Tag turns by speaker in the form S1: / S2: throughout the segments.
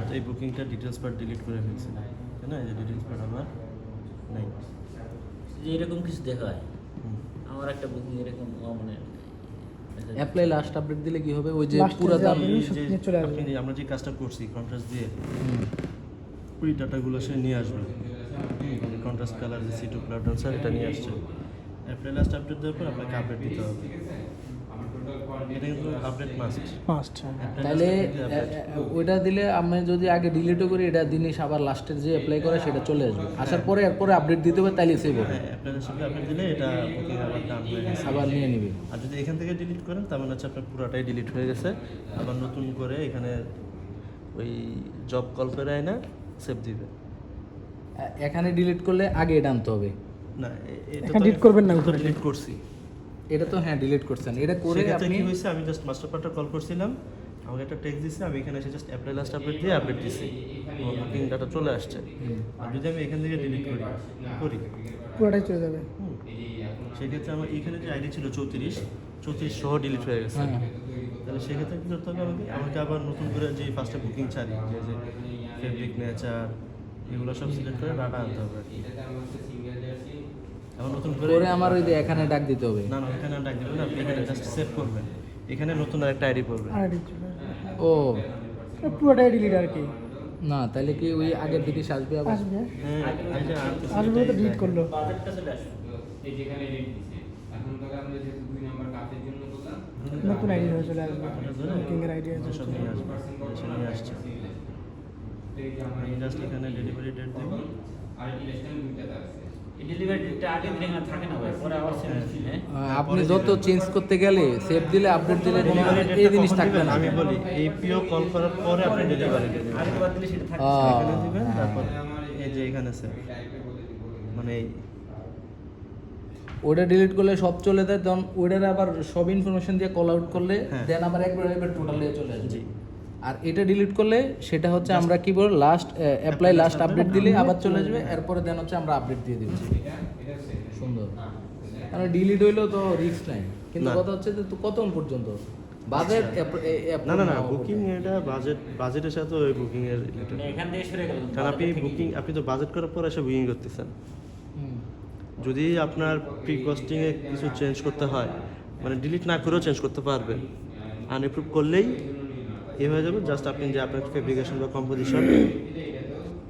S1: তো এই বুকিংটা ডিটেলস পার্ট ডিলিট করে ফেলছি, তাই না? এই যে ডিটেলস পার্ট আমার নাই।
S2: যে এরকম কিছু দেখায় আমার একটা বুকিং এরকম মানে
S3: অ্যাপ্লাই লাস্ট আপডেট দিলে কি হবে? ওই যে
S4: Last
S3: পুরো
S4: যে
S3: দাম
S4: আপনি নিয়ে চলে আসবে।
S1: আমরা যে কাজটা করছি কন্ট্রাস্ট দিয়ে ওই ডাটাগুলো সে নিয়ে আসবে। কন্ট্রাস্ট কালার যে সি টু ক্লাউড ডান্সার এটা নিয়ে আসছে। অ্যাপ্লাই লাস্ট আপডেট দেওয়ার পর আপনাকে আপডেট দিতে হবে। এটা কিন্তু আপডেট মাস্ট।
S4: ফার্স্ট
S3: তাহলে ওইটা দিলে আমি যদি আগে ডিলিটও করি এটা জিনিস আবার লাস্টের যে অ্যাপ্লাই করে সেটা চলে আসবে, আসার পরে এরপরে আপডেট দিতে হবে, তাইলে সেভ হবে,
S1: অ্যাপ্লাই লাস্ট আপডেট দিলে এটা বুকিং আবার ডান হয়ে গেছে।
S3: আবার নিয়ে নিবে।
S1: আর যদি এখান থেকে ডিলিট করেন তার মানে হচ্ছে আপনার পুরাটাই ডিলিট হয়ে গেছে। আবার নতুন করে এখানে ওই জব কল করে আয় না সেভ দিবে।
S3: এখানে ডিলিট করলে আগে এটা আনতে হবে
S1: না এটা
S4: এখানে delete করবেন না, উপরে
S1: ডিলিট করছি।
S3: এটা তো হ্যাঁ ডিলিট করছেন, এটা করে
S1: সেক্ষেত্রে
S3: আপনি
S1: কি হয়েছে, আমি জাস্ট মাস্টার পার্টটা কল করছিলাম, আমাকে একটা টেক্সট দিচ্ছে, আমি এখানে এসে জাস্ট অ্যাপ্লাই লাস্ট আপডেট দিয়ে আপডেট দিচ্ছি, বুকিং ডাটা চলে আসছে। আর যদি আমি এখান থেকে ডিলিট করি
S4: পুরোটাই চলে যাবে।
S1: সেক্ষেত্রে আমার এখানে যে আইডি ছিল 34 সহ ডিলিট হয়ে গেছে।
S3: হ্যাঁ।
S1: তাহলে সেক্ষেত্রে কী করতে হবে আমাকে আবার নতুন করে যে ফার্স্টে বুকিং ছাড়ি যে ফেব্রিক নেচার এগুলো সব সিলেক্ট করে ডাটা আনতে হবে আর কি। আবার নতুন
S3: করে আমার ওই যে এখানে ডাক দিতে হবে।
S1: না এখানে ডাক দেবেন, আপনি এখানে জাস্ট সেভ করবেন, এখানে নতুন আরেকটা আইডি পড়বে।
S4: আইডি চলে আসবে।
S3: ও
S4: পুরোটাই ডিলিট আর কি
S3: না, তাহলে কি ওই আগের দিকে আসবে আবার?
S4: আসবে।
S1: হ্যাঁ এই যে
S4: আসবে তো ডিলিট করলো।
S2: বাজেটটা চলে আসবে।
S5: এই যেখানে রেট দিছে এখন তো আমরা যেহেতু 2 নাম্বার কাজের জন্য বললাম
S4: নতুন আইডি হয়ে চলে আসবে। বুকিং এর আইডি আছে।
S1: সব নিয়ে আসবে, এসে নিয়ে আসছে। আমি জাস্ট এখানে ডেলিভারি ডেট দেব।
S5: আর ইলেকশন দুইটা আছে
S2: এই ডেলিভারিটা আগে দিলে না থাকে না ভাই, পরে আবার সেভ দিলে
S3: আপনি যত চেঞ্জ করতে গেলে সেভ দিলে আপডেট দিলে কোনো এই জিনিস থাকবে না।
S1: আমি বলি এপিও কল করার পরে আপনি ডেলিভারি দেবেন,
S2: আরেকবার দিলে সেটা থাকে।
S1: এখানে দিবেন, তারপর এই যে এখানে আছে মানে এই
S3: ওটা ডিলিট করলে সব চলে যায়, তখন ওটার আবার সব ইনফরমেশন দিয়ে কল আউট করলে
S1: হ্যাঁ।
S3: দেন আবার একবার টোটাল দিয়ে চলে আসবে।
S1: জি।
S3: আর এটা ডিলিট করলে সেটা হচ্ছে আমরা কি বলবো লাস্ট অ্যাপ্লাই লাস্ট আপডেট দিলে আবার চলে আসবে, এরপরে দেন হচ্ছে আমরা আপডেট দিয়ে দিব। সুন্দর। কারণ ডিলিট হইলেও তো রিস্ক নাই, কিন্তু
S1: না।
S3: কথা হচ্ছে যে তো কতক্ষণ পর্যন্ত বাজেট
S1: না বুকিং এটা বাজেটের সাথে ওই বুকিং এর এটা।
S2: এখান থেকে সরে গেল
S1: কারণ আপনি তো বাজেট করার পর এসে বুকিং করতেছেন। যদি আপনার প্রি কস্টিংয়ে কিছু চেঞ্জ করতে হয় মানে ডিলিট না করেও চেঞ্জ করতে পারবেন, আনএপ্রুভ করলেই এ হয়ে যাবে, জাস্ট আপনি যে আপনার ফেব্রিকেশন বা কম্পোজিশন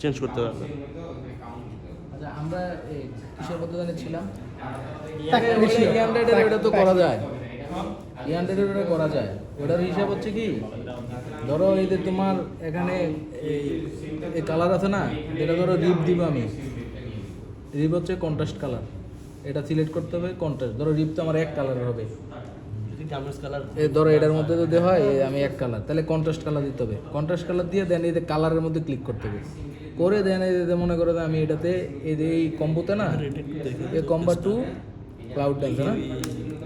S1: চেঞ্জ করতে পারবেন।
S3: আচ্ছা আমরা এই কিসের মধ্যে জানি ছিলাম?
S4: টাকা বেশি।
S3: ওটা তো করা যায়, ওটা করা যায়। ওটার হিসাব হচ্ছে কি, ধরো এই যে তোমার এখানে এই কালার আছে না, এটা ধরো রিপ দিব আমি, রিপ হচ্ছে কন্ট্রাস্ট কালার, এটা সিলেক্ট করতে হবে কন্ট্রাস্ট। ধরো রিপ তো আমার এক কালারের হবে,
S1: যদি গার্মেন্টস কালার
S3: ধরো এটার মধ্যে যদি হয় আমি এক কালার, তাহলে কন্ট্রাস্ট কালার দিতে হবে। কন্ট্রাস্ট কালার দিয়ে দেন এই যে কালারের মধ্যে ক্লিক করতে হবে, করে দেন এই যে মনে করো যে আমি এটাতে এই যে এই কম্বোতে না এই কম্বা টু ক্লাউড ডান্স না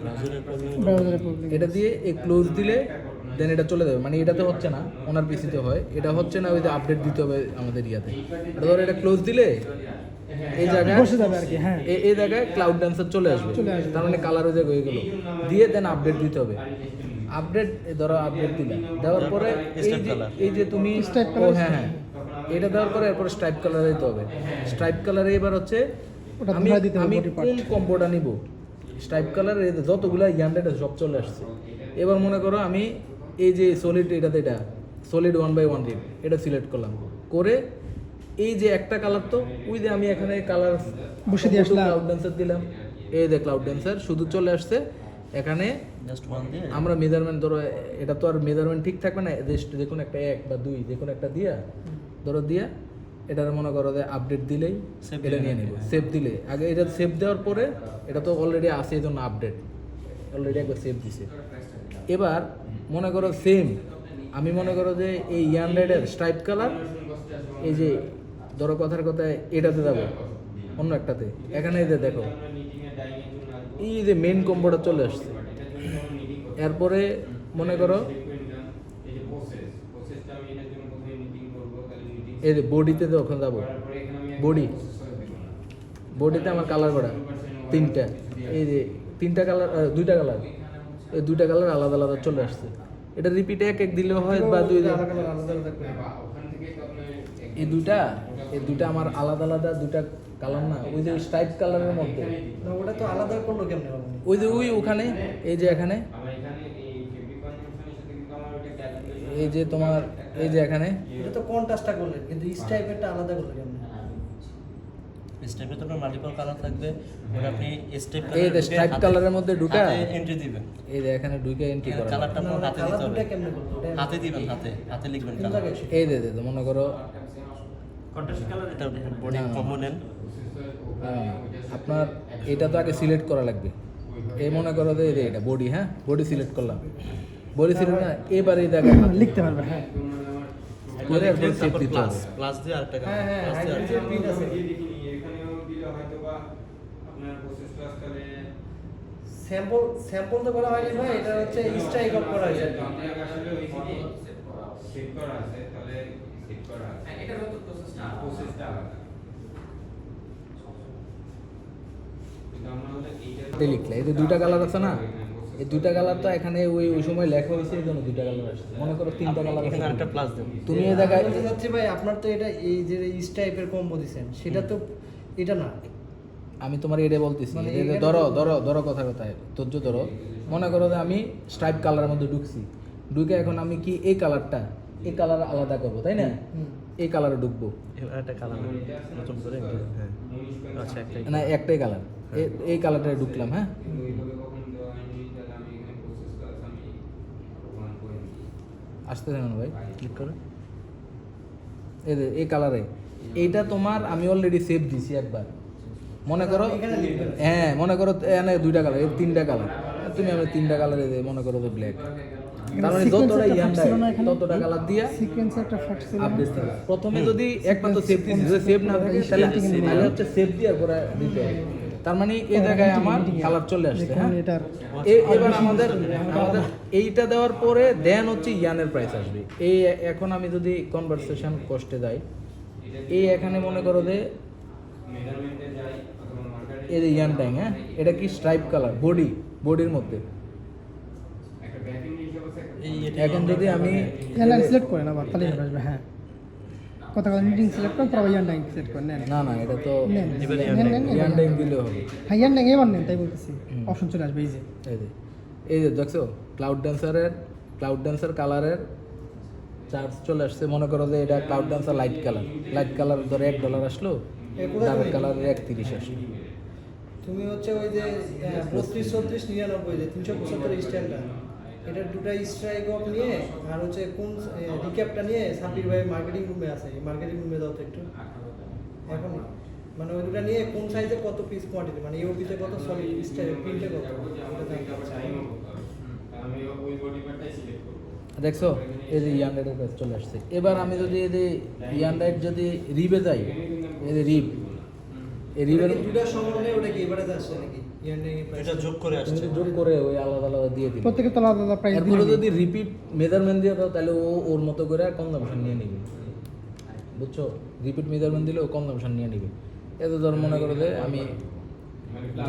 S4: ব্রাউজারে প্রবলেম।
S3: এটা দিয়ে এই ক্লোজ দিলে দেন এটা চলে যাবে। মানে এটাতে হচ্ছে না, ওনার পিসিতে হয়, এটা হচ্ছে না, ওই যে আপডেট দিতে হবে আমাদের ইয়াতে। এটা ধরো এটা ক্লোজ দিলে এই জায়গায়
S4: বসে যাবে আর কি। হ্যাঁ
S3: এই জায়গায় ক্লাউড ডান্সার চলে আসবে, তার মানে কালার ওই জায়গায় হয়ে গেল, দিয়ে দেন আপডেট দিতে হবে। আপডেট ধরো আপডেট দিলে দেওয়ার পরে এই যে তুমি
S4: Stripe
S3: ও
S4: color
S3: হ্যাঁ এটা দেওয়ার পরে এরপরে স্ট্রাইপ কালার দিতে হবে। স্ট্রাইপ কালারে এবার হচ্ছে
S4: ওটা
S3: আমি
S4: ধরে দিতে হবে
S3: আমি
S4: body part।
S3: কোন কম্বোটা নিব, স্ট্রাইপ কালার যতগুলো ইয়ান্ডেড সব চলে আসছে। এবার মনে করো আমি এই যে সলিড এটা সলিড 1/1 রিপ এটা সিলেক্ট করলাম, করে এই যে একটা কালার তো ওই যে আমি এখানে কালার
S4: বসে দিয়ে আসলাম।
S3: ক্লাউড ডান্সার দিলাম, এই যে ক্লাউড ডান্সার শুধু চলে আসছে। এখানে
S1: জাস্ট ওয়ান দিয়ে
S3: আমরা মেজারমেন্ট ধরো এটা তো আর মেজারমেন্ট ঠিক থাকবে না, যে কোনো একটা 1 বা 2 যে কোনো একটা দিয়া ধরো দিয়া এটার মনে করো যে আপডেট দিলেই
S1: Save
S3: এটা
S1: দিলে
S3: নিয়ে নেব। সেভ দিলে আগে এটা সেভ দেওয়ার পরে এটা তো অলরেডি আছে, এই জন্য আপডেট অলরেডি একবার সেভ দিছে। এবার মনে করো সেম আমি মনে করো যে এই ইয়ানডেডের স্ট্রাইপ কালার এই যে ধরো কথার কথায় এটাতে যাবো অন্য একটাতে, এখানে এই যে দেখো এই যে মেন কম্বোটা চলে আসছে। এরপরে মনে করো
S5: এই যে প্রসেসটা আমি এটার জন্য প্রথমে মিটিং করব, তাহলে মিটিং
S3: এই যে বডিতে যখন যাবো,
S5: তারপরে এখানে আমি
S3: বডি বডিতে আমার কালার করা 3টা, এই যে 3টা কালার 2টা কালার, এই 2টা কালার আলাদা আলাদা চলে আসছে। এটা রিপিট এক দিলেও হয় বা 2
S5: ওখান থেকে
S3: এই দুইটা আমার আলাদা আলাদা দুইটা কালার না, ওই যে স্ট্রাইপ কালারের মধ্যে,
S4: না, ওটা তো আলাদা করলো কেমনে আপনি?
S3: ওই যে ওখানে, এই যে এখানে,
S5: আমার এখানে এই ফেব্রিক কনজাম্পশনের সাথে কিন্তু আমার ওটা ক্যালকুলেশন
S3: এই যে তোমার, এই যে এখানে
S4: এটা তো কন্ট্রাস্টটা করলেন, কিন্তু স্ট্রাইপেরটা আলাদা করলো কেমনে?
S1: স্টেপে তো আপনার মাল্টিপল কালার থাকবে, ওটা আপনি স্টেপ
S3: এই যে স্ট্রাইপ কালারের মধ্যে ঢুকা,
S1: এন্ট্রি দিবেন।
S3: এই যে এখানে ঢুকে এন্ট্রি করা,
S1: কালারটা আপনার হাতে দিতে হবে,
S4: কেমনে করলো? ওটা
S1: হাতে দিবেন, হাতে লিখবেন
S4: কোন
S1: কালার।
S4: জায়গায়?
S3: এই যে মনে করো
S2: কন্ট্রাস্ট কালার
S1: এটা বডি কম্পোনেন্ট।
S3: আপনার এটা তো আগে সিলেক্ট করা লাগবে। এই মনে করো যে এই যে এটা বডি, হ্যাঁ বডি সিলেক্ট করলাম, বডি সিলেক্ট না, এবারে এই জায়গায়
S4: লিখতে পারবে, হ্যাঁ।
S3: করে এরপর সেভ দিতে
S1: প্লাস
S3: হবে।
S1: প্লাস দিয়ে আরেকটা
S4: হ্যাঁ, হ্যাঁ,
S1: প্লাস দিয়ে
S4: হাইড্রোজেন প্রিন্ট আছে।
S5: দেখিনি, এখানেও দিলে হয়তো বা আপনার প্রসেস ক্লাস তাহলে
S4: স্যাম্পল তো করা হয়নি ভাই, এটা হচ্ছে স্ট্রাইক আপ করা হয়েছে।
S5: আপনার আসলে ওই সিটি সেভ করা আছে, তাহলে সেভ করা আছে, এটা হয়তো প্রসেসটা আলাদা। কিন্তু আমরা হলে এইটা
S3: লিখলে এই যে দুইটা কালার আছে না, এই দুইটা কালার তো এখানে ওই সময় লেখা হয়েছে, এই জন্য দুইটা কালার আসছে। মনে করো তিনটা কালার
S1: এখানে
S3: আছে,
S1: আরেকটা প্লাস দেন।
S3: তুমি এই জায়গায়
S4: বলতে চাচ্ছি ভাই, আপনার তো এটা এই যে স্ট্রাইপের কম্বো দিছেন, সেটা তো এটা না।
S3: আমি তোমার এটা বলতেছি,
S4: মানে
S3: এই যে
S4: এখানে
S3: ধরো কথায় ধৈর্য ধরো। মনে করো যে আমি স্ট্রাইপ কালারের মধ্যে ঢুকছি, ঢুকে এখন আমি কি এই কালারটা, এই কালার আলাদা করবো, তাই না?
S4: হুম।
S3: এই কালারে ঢুকবো
S1: এবার একটা কালার নতুন করে হ্যাঁ, আচ্ছা একটাই
S3: না, একটাই কালার, এই কালারটা ঢুকলাম, হ্যাঁ।
S5: কিন্তু এইভাবে কখন দেওয়া হয়নি, তাহলে আমি এখানে প্রসেস ক্লাস আমি প্রমাণ করে নিই।
S3: আসতে থাকুন ভাই,
S1: ক্লিক করে
S3: এই যে এই কালারে, এইটা তোমার আমি অলরেডি সেভ দিছি একবার। মনে করো
S4: এখানে লিখবেন।
S3: হ্যাঁ, মনে করো এখানে দুইটা কালার, এই তিনটা কালার, তুমি আমি তিনটা কালারে দেয়, মনে করো যে ব্ল্যাক, তার মানে যতটা ইয়ান ততটা কালার দিয়া
S4: সিকোয়েন্সে একটা ফ্যাক্ট ছিল না?
S3: আপডেট থাকে। প্রথমে যদি একবার তো সেভ দিছি, যদি সেভ না থাকে তাহলে হচ্ছে সেভ দিয়ে পরে দিতে হবে। তার মানে এই জায়গায় আমার কালার চলে আসছে, হ্যাঁ।
S4: এটার
S3: এবার আমাদের এইটা দেওয়ার পরে দেন হচ্ছে ইয়ানের প্রাইস আসবে। এই এখন আমি যদি কনভারসেশন কস্টে যাই, এই এখানে মনে করো যে
S5: মেজারমেন্টে যাই অথবা মার্কারে
S3: এই যে ইয়ান ট্যাং, হ্যাঁ, এটা কি স্ট্রাইপ কালার, বডির মধ্যে।
S5: একটা ব্যাকিং হিসাব আছে,
S1: এই
S3: এখন যদি আমি
S4: এয়ারলাইন সিলেক্ট করেন আবার, তাহলে এটা আসবে। হ্যাঁ, কথা মিটিং সিলেক্ট করেন, তারপর ইয়ারলাইন সিলেক্ট করেন। নেন
S3: না এটা তো
S4: নেন,
S1: এবার
S4: নেন,
S3: ইয়ান ট্যাং দিলেও হবে।
S4: হ্যাঁ, ইয়ারলাইন এবার নেন, তাই বলতেছি। অপশন চলে আসবে এই যে।
S3: এই যে দেখছো ক্লাউড ড্যান্সার কালারের চার্জ চলে আসছে। মনে করো যে এটা ক্লাউড ড্যান্সার লাইট কালার ধরে $1 আসলো, ডার্ক কালারের 31 আসলো।
S4: তুমি হচ্ছে ওই যে 32, 34, 99 যে 375 স্ট্যান্ডার্ড, এটা দুটা স্ট্রাইক অফ নিয়ে আর হচ্ছে কোন রিক্যাপটা নিয়ে সাব্বির ভাই মার্কেটিং রুমে আছে, মার্কেটিং রুমে দাও তো একটু এখন। মানে ওই দুটা নিয়ে কোন সাইজে কত পিস কোয়ান্টিটি, মানে ইউপিতে কত, সলিড স্টাইল প্রিন্টে কত,
S5: আমি ওই বডি পার্টটাই সিলেক্ট করব।
S3: দেখছো এই যে ইয়ান্ডাইটের কাছে চলে আসছে। এবার আমি যদি এই যে ইয়ান্ডাইট যদি রিবে যাই, এই যে এই রিবের
S4: দুটা সমন্বয়ে ওটা কি এবারে আসছে নাকি ইয়ান্ডিং এর প্রাইস?
S1: এটা যোগ করে আসছে।
S3: যোগ করে ওই আলাদা দিয়ে দিই।
S4: প্রত্যেকে তো আলাদা আলাদা প্রাইস
S3: এরপরে যদি রিপিট মেজারমেন্ট দিয়ে দাও, তাহলে ও ওর মতো করে কনজাম্পশন নিয়ে নেবে, বুঝছো? রিপিট মেজারমেন্ট দিলে ও কনজাম্পশন নিয়ে নেবে। এত ধর মনে করো যে আমি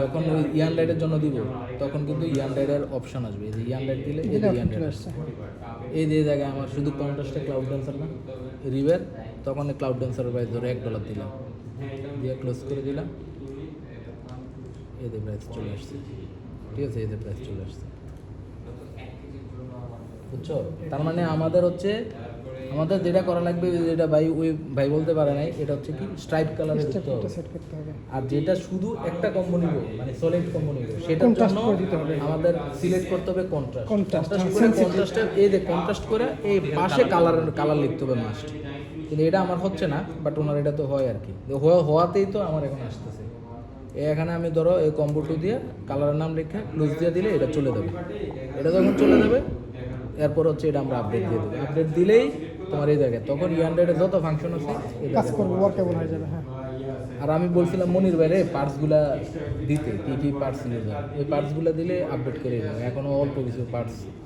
S3: যখন ওই ইয়ান্ডাইটের জন্য দিব, তখন কিন্তু ইয়ান্ডাইটের অপশন আসবে। এই যে ইয়ান্ডাইট দিলে এই যে ইয়ান্ডাইট
S4: আসছে।
S3: এই যে জায়গায় আমার শুধু কন্ট্রাস্টে ক্লাউড ড্যান্সার না রিভার, তখন ক্লাউড ড্যান্সারের প্রাইস ধরে $1 দিলাম, দিয়ে ক্লোজ করে দিলাম। এদের প্রাইস চলে আসছে, ঠিক আছে, এদের প্রাইস চলে আসছে, বুঝছো? তার মানে আমাদের হচ্ছে আমাদের যেটা করা লাগবে, যেটা ভাই বলতে পারে নাই, এটা হচ্ছে কি স্ট্রাইপ কালারের দিতে হবে।
S4: সেট করতে হবে।
S3: আর যেটা শুধু একটা কম্বো নিব, মানে সলিড কম্বো নিব, সেটার
S4: Contrast
S3: জন্য
S4: করে দিতে হবে।
S3: আমাদের সিলেক্ট করতে হবে কন্ট্রাস্ট।
S4: Contrast,
S3: কন্ট্রাস্টের এই যে কন্ট্রাস্ট করে এই পাশে কালার লিখতে হবে মাস্ট। কিন্তু এটা আমার হচ্ছে না, বাট ওনার এটা তো হয় আর কি, হওয়াতেই তো আমার এখন আসতেছে। এখানে আমি ধরো এই কম্বো 2 দিয়ে কালারের নাম লিখে ক্লোজ দিয়ে দিলে এটা চলে যাবে। এটা যখন চলে যাবে, এরপর হচ্ছে এটা আমরা আপডেট দিয়ে দেবো। আপডেট দিলেই তোমার এই জায়গায় তখন ইয়ান্ড্রয়েডের যত ফাংশন আছে
S4: কাজ করবে, ওয়ার্কেবল হয়ে যাবে। হ্যাঁ,
S3: আর আমি বলছিলাম মনির বাইরে পার্টসগুলা দিতে, কী কী পার্টস ইউজ হয়, ওই পার্টসগুলো দিলে আপডেট করে দেবে। এখনও অল্প কিছু পার্টস